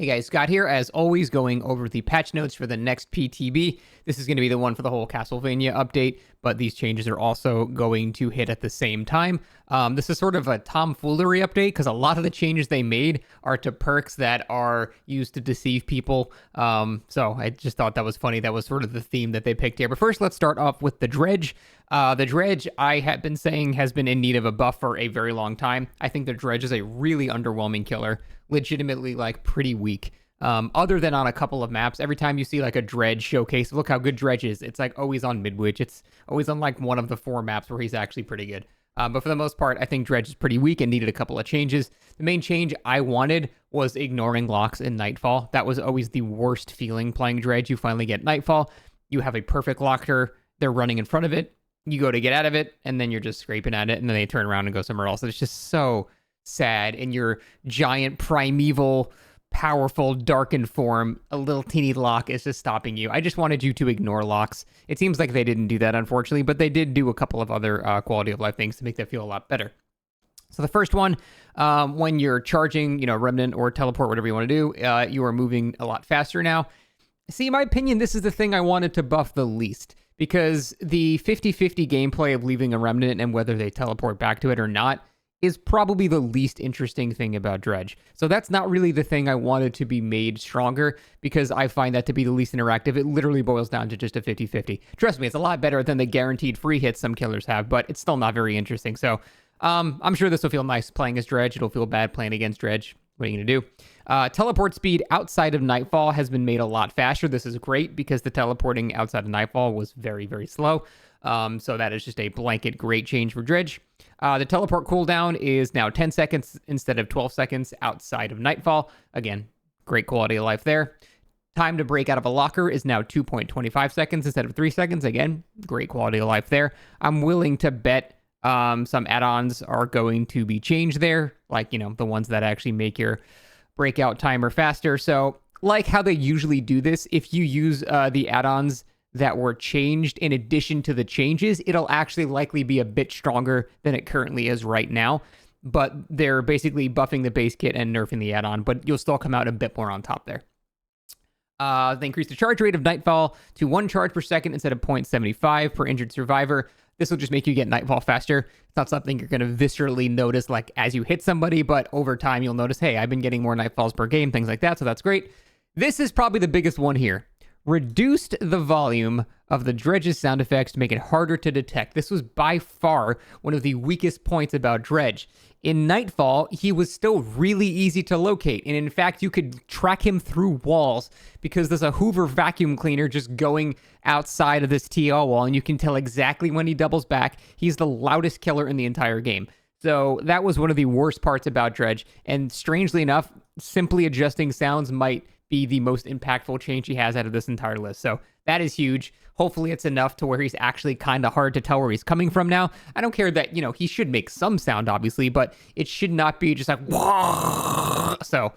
Hey guys, Scott here, as always, going over the patch notes for the next PTB. This is going to be the one for the whole Castlevania update, but these changes are also going to hit at the same time. This is sort of a tomfoolery update because a lot of the changes they made are to perks that are used to deceive people. So I just thought that was funny. That was sort of the theme that they picked here. But first, let's start off with the Dredge. The Dredge, I have been saying, has been in need of a buff for a very long time. I think the Dredge is a really underwhelming killer. Legitimately, like, pretty weak. Other than on a couple of maps, every time you see like a Dredge showcase, look how good Dredge is. It's like always on Midwich. It's always on like one of the 4 maps where he's actually pretty good. But for the most part, I think Dredge is pretty weak and needed a couple of changes. The main change I wanted was ignoring locks in Nightfall. That was always the worst feeling playing Dredge. You finally get Nightfall. You have a perfect locker. They're running in front of it. You go to get out of it, and then you're just scraping at it, and then they turn around and go somewhere else. It's just so sad. In your giant primeval powerful darkened form, a little teeny lock is just stopping you. I just wanted you to ignore locks. It seems like they didn't do that, unfortunately, but they did do a couple of other quality of life things to make that feel a lot better. So the first one, when you're charging, remnant or teleport, whatever you want to do, you are moving a lot faster now. See, in my opinion, this is the thing I wanted to buff the least, because the 50-50 gameplay of leaving a remnant and whether they teleport back to it or not is probably the least interesting thing about Dredge. So that's not really the thing I wanted to be made stronger, because I find that to be the least interactive. It literally boils down to just a 50-50. Trust me, it's a lot better than the guaranteed free hits some killers have, but it's still not very interesting. So I'm sure this will feel nice playing as Dredge. It'll feel bad playing against Dredge. What are you going to do? Teleport speed outside of Nightfall has been made a lot faster. This is great because the teleporting outside of Nightfall was very, very slow. So that is just a blanket great change for Dredge. The teleport cooldown is now 10 seconds instead of 12 seconds outside of Nightfall. Again, great quality of life there. Time to break out of a locker is now 2.25 seconds instead of 3 seconds. Again, great quality of life there. I'm willing to bet some add-ons are going to be changed there, like, the ones that actually make your breakout timer faster. So, like how they usually do this, if you use the add-ons that were changed in addition to the changes, it'll actually likely be a bit stronger than it currently is right now. But they're basically buffing the base kit and nerfing the add-on, but you'll still come out a bit more on top there. They increased the charge rate of Nightfall to 1 charge per second instead of 0.75 per injured survivor. This will just make you get Nightfall faster. It's not something you're going to viscerally notice like as you hit somebody, but over time you'll notice, hey, I've been getting more Nightfalls per game, things like that, so that's great. This is probably the biggest one here. Reduced the volume of the Dredge's sound effects to make it harder to detect. This was by far one of the weakest points about Dredge. In Nightfall, he was still really easy to locate, and in fact, you could track him through walls because there's a Hoover vacuum cleaner just going outside of this TL wall, and you can tell exactly when he doubles back. He's the loudest killer in the entire game. So that was one of the worst parts about Dredge, and strangely enough, simply adjusting sounds might be the most impactful change he has out of this entire list. So that is huge. Hopefully it's enough to where he's actually kind of hard to tell where he's coming from now. I don't care that, he should make some sound, obviously, but it should not be just like, whoa. So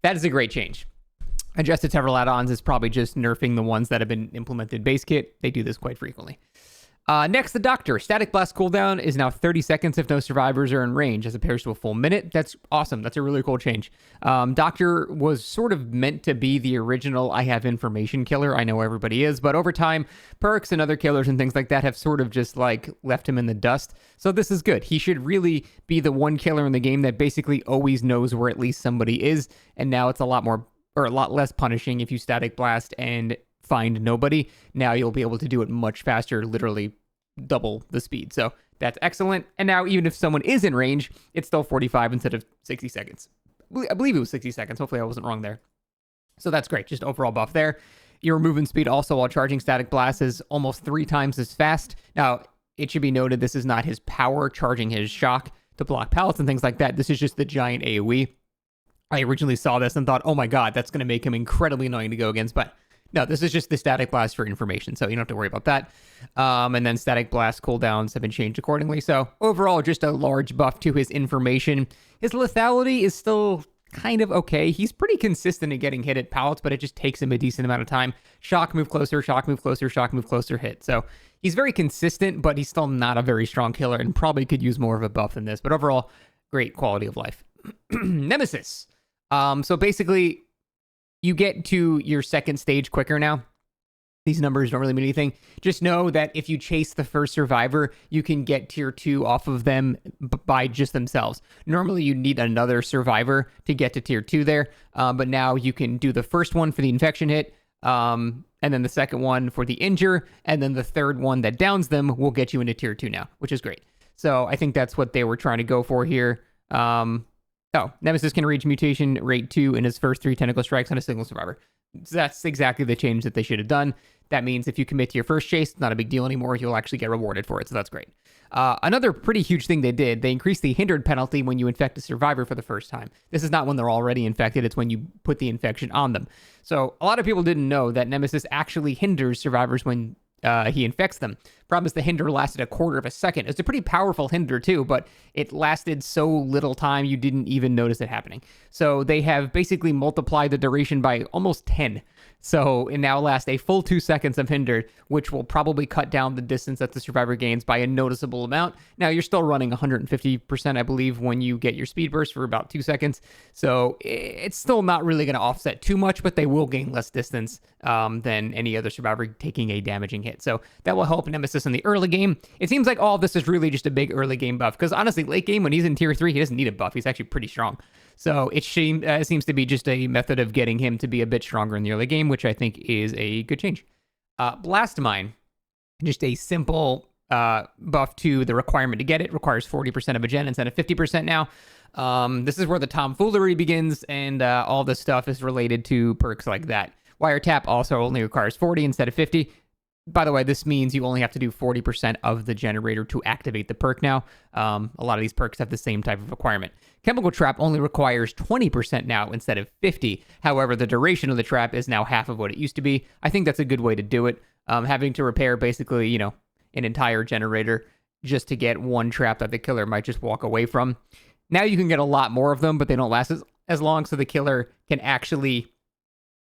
that is a great change. Adjusted several add-ons is probably just nerfing the ones that have been implemented base kit. They do this quite frequently. Next, the Doctor. Static Blast cooldown is now 30 seconds if no survivors are in range, as opposed to a full minute. That's awesome. That's a really cool change. Doctor was sort of meant to be the original I have information killer. I know everybody is, but over time, perks and other killers and things like that have sort of just like left him in the dust. So this is good. He should really be the one killer in the game that basically always knows where at least somebody is. And now it's a lot less punishing if you Static Blast and find nobody. Now you'll be able to do it much faster, literally double the speed. So that's excellent. And now even if someone is in range, it's still 45 instead of 60 seconds. I believe it was 60 seconds. Hopefully I wasn't wrong there. So that's great. Just overall buff there. Your movement speed also while charging Static Blast is almost 3 times as fast. Now, it should be noted this is not his power charging his shock to block pallets and things like that. This is just the giant AoE. I originally saw this and thought, oh my god, that's going to make him incredibly annoying to go against, but no, this is just the Static Blast for information, so you don't have to worry about that. And then Static Blast cooldowns have been changed accordingly. So overall, just a large buff to his information. His lethality is still kind of okay. He's pretty consistent at getting hit at pallets, but it just takes him a decent amount of time. Shock, move closer, shock, move closer, shock, move closer, hit. So he's very consistent, but he's still not a very strong killer and probably could use more of a buff than this. But overall, great quality of life. Nemesis. So basically, you get to your second stage quicker now. These numbers don't really mean anything. Just know that if you chase the first survivor, you can get tier 2 off of them by just themselves. Normally, you need another survivor to get to tier 2 there, but now you can do the first one for the infection hit, and then the second one for the injure, and then the third one that downs them will get you into tier 2 now, which is great. So I think that's what they were trying to go for here. Nemesis can reach mutation rate 2 in his first 3 tentacle strikes on a single survivor. So that's exactly the change that they should have done. That means if you commit to your first chase, it's not a big deal anymore. You'll actually get rewarded for it, so that's great. Another pretty huge thing they did, they increased the hindered penalty when you infect a survivor for the first time. This is not when they're already infected, it's when you put the infection on them. So a lot of people didn't know that Nemesis actually hinders survivors when he infects them. Problem is the hinder lasted a quarter of a second. It's a pretty powerful hinder too, but it lasted so little time you didn't even notice it happening. So they have basically multiplied the duration by almost 10. So it now lasts a full 2 seconds of hindered, which will probably cut down the distance that the survivor gains by a noticeable amount. Now you're still running 150%, I believe, when you get your speed burst for about 2 seconds. So it's still not really going to offset too much, but they will gain less distance than any other survivor taking a damaging hit. So that will help Nemesis in the early game. It seems like all of this is really just a big early game buff, because honestly, late game, when he's in tier 3, he doesn't need a buff. He's actually pretty strong. So it seems to be just a method of getting him to be a bit stronger in the early game, which I think is a good change. Blast Mine, just a simple buff to the requirement to get it. Requires 40% of a gen instead of 50% now. This is where the tomfoolery begins, and all this stuff is related to perks like that. Wiretap also only requires 40 instead of 50. By the way, this means you only have to do 40% of the generator to activate the perk now. A lot of these perks have the same type of requirement. Chemical Trap only requires 20% now instead of 50. However, the duration of the trap is now half of what it used to be. I think that's a good way to do it. Having to repair basically, an entire generator just to get one trap that the killer might just walk away from. Now you can get a lot more of them, but they don't last as long, so the killer can actually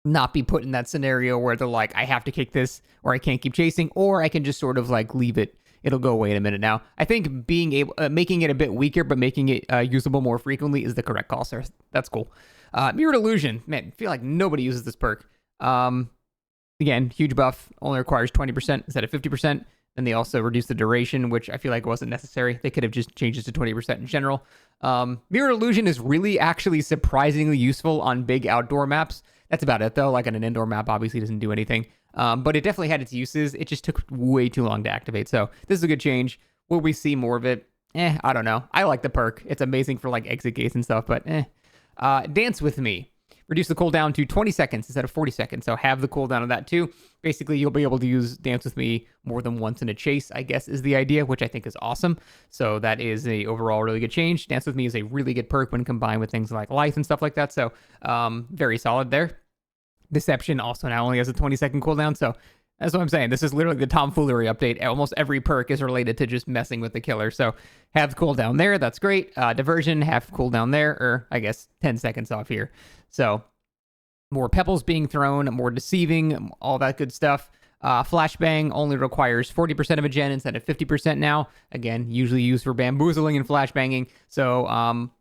not be put in that scenario where they're like, I have to kick this, or I can't keep chasing, or I can just sort of like leave it. It'll go away in a minute now. I think making it a bit weaker, but making it usable more frequently is the correct call, sir. That's cool. Mirrored Illusion. Man, I feel like nobody uses this perk. Again, huge buff. Only requires 20% instead of 50%. And they also reduced the duration, which I feel like wasn't necessary. They could have just changed it to 20% in general. Mirrored Illusion is really actually surprisingly useful on big outdoor maps. That's about it, though. Like on an indoor map, obviously doesn't do anything. But it definitely had its uses. It just took way too long to activate. So this is a good change. Will we see more of it? I don't know. I like the perk. It's amazing for like exit gates and stuff, but Dance With Me. Reduce the cooldown to 20 seconds instead of 40 seconds. So have the cooldown of that too. Basically, you'll be able to use Dance With Me more than once in a chase, I guess, is the idea, which I think is awesome. So that is a overall really good change. Dance With Me is a really good perk when combined with things like life and stuff like that. So very solid there. Deception also now only has a 20-second cooldown. So that's what I'm saying. This is literally the tomfoolery update. Almost every perk is related to just messing with the killer. So have cooldown there. That's great. Diversion, half cooldown there, or I guess 10 seconds off here. So more pebbles being thrown, more deceiving, all that good stuff. Flashbang only requires 40% of a gen instead of 50% now. Again, usually used for bamboozling and flashbanging. So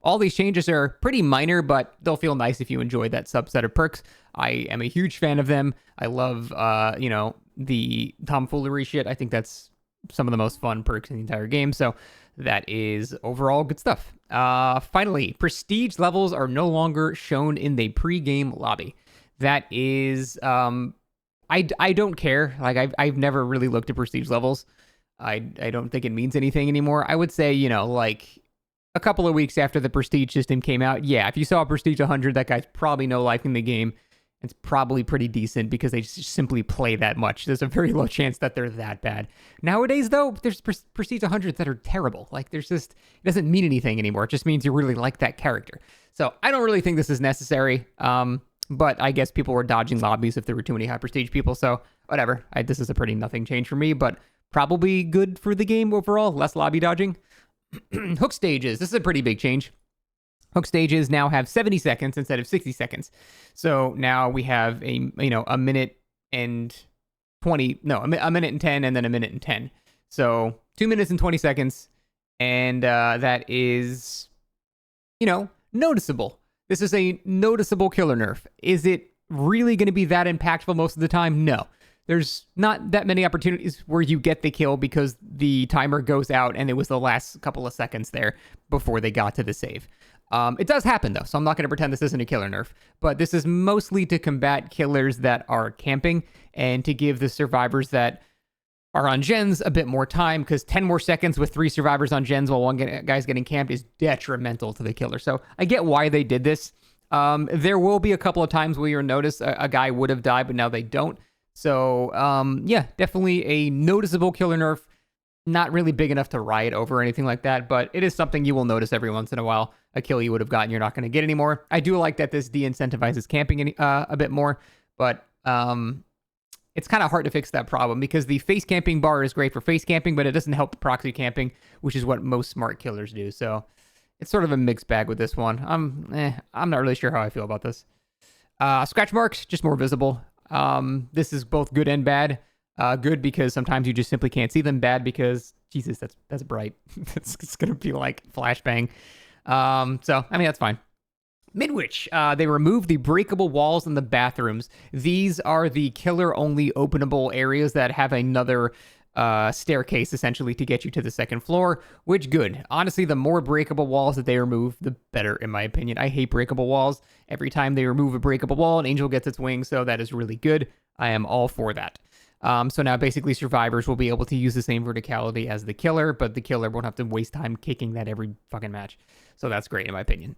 all these changes are pretty minor, but they'll feel nice if you enjoy that subset of perks. I am a huge fan of them. I love, the tomfoolery shit. I think that's some of the most fun perks in the entire game. So that is overall good stuff. Finally, prestige levels are no longer shown in the pre-game lobby. That is, I don't care. Like I've never really looked at prestige levels. I don't think it means anything anymore. I would say, like a couple of weeks after the prestige system came out, yeah, if you saw a prestige 100, that guy's probably no life in the game. It's probably pretty decent because they just simply play that much. There's a very low chance that they're that bad. Nowadays, though, there's prestige 100s that are terrible. Like, it doesn't mean anything anymore. It just means you really like that character. So I don't really think this is necessary. But I guess people were dodging lobbies if there were too many high prestige people. So whatever. This is a pretty nothing change for me, but probably good for the game overall. Less lobby dodging. Hook stages. This is a pretty big change. Hook stages now have 70 seconds instead of 60 seconds. So now we have a minute and 20, no, a minute and 10 and then a minute and 10. So 2 minutes and 20 seconds. And that is, noticeable. This is a noticeable killer nerf. Is it really going to be that impactful most of the time? No. There's not that many opportunities where you get the kill because the timer goes out and it was the last couple of seconds there before they got to the save. It does happen though, so I'm not going to pretend this isn't a killer nerf, but this is mostly to combat killers that are camping and to give the survivors that are on gens a bit more time, because 10 more seconds with 3 survivors on gens while one guy's getting camped is detrimental to the killer. So I get why they did this. There will be a couple of times where you'll notice a guy would have died, but now they don't. So, yeah, definitely a noticeable killer nerf. Not really big enough to riot over or anything like that, but it is something you will notice every once in a while. A kill you would have gotten, you're not going to get anymore. I do like that this de-incentivizes camping a bit more, but it's kind of hard to fix that problem because the face camping bar is great for face camping, but it doesn't help proxy camping, which is what most smart killers do. So it's sort of a mixed bag with this one. I'm not really sure how I feel about this. Scratch marks, just more visible. This is both good and bad. Good because sometimes you just simply can't see them. Bad because, Jesus, that's bright. It's going to be like flashbang. So, I mean, that's fine. Midwich, they removed the breakable walls in the bathrooms. These are the killer-only openable areas that have another staircase, essentially, to get you to the second floor, which good. Honestly, the more breakable walls that they remove, the better, in my opinion. I hate breakable walls. Every time they remove a breakable wall, an angel gets its wings, so that is really good. I am all for that. So now basically survivors will be able to use the same verticality as the killer, but the killer won't have to waste time kicking that every fucking match. So that's great in my opinion.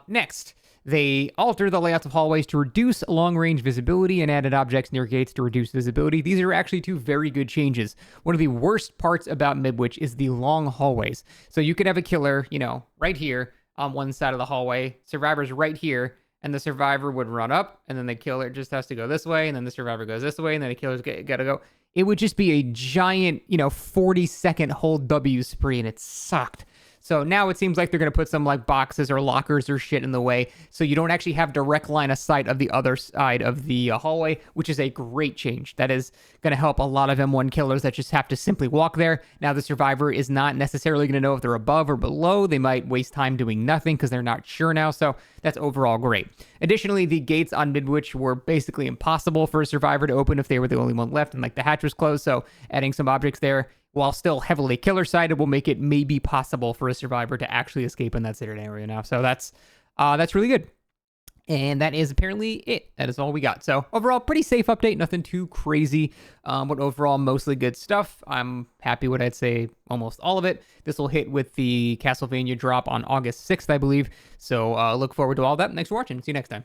Next, they altered the layouts of hallways to reduce long-range visibility and added objects near gates to reduce visibility. These are actually 2 very good changes. One of the worst parts about Midwich is the long hallways. So you could have a killer, right here on one side of the hallway, survivors right here, and the survivor would run up, and then the killer just has to go this way, and then the survivor goes this way, and then the killer's got to go. It would just be a giant, 40-second hold W spree, and it sucked. So now it seems like they're going to put some like boxes or lockers or shit in the way, so you don't actually have direct line of sight of the other side of the hallway, which is a great change. That is going to help a lot of M1 killers that just have to simply walk there. Now the survivor is not necessarily going to know if they're above or below. They might waste time doing nothing because they're not sure now, so that's overall great. Additionally, the gates on Midwich were basically impossible for a survivor to open if they were the only one left and like the hatch was closed, so adding some objects there, while still heavily killer-sided, will make it maybe possible for a survivor to actually escape in that certain area now. So that's really good. And that is apparently it. That is all we got. So overall, pretty safe update. Nothing too crazy, but overall, mostly good stuff. I'm happy with, I'd say, almost all of it. This will hit with the Castlevania drop on August 6th, I believe. So look forward to all that. Thanks for watching. See you next time.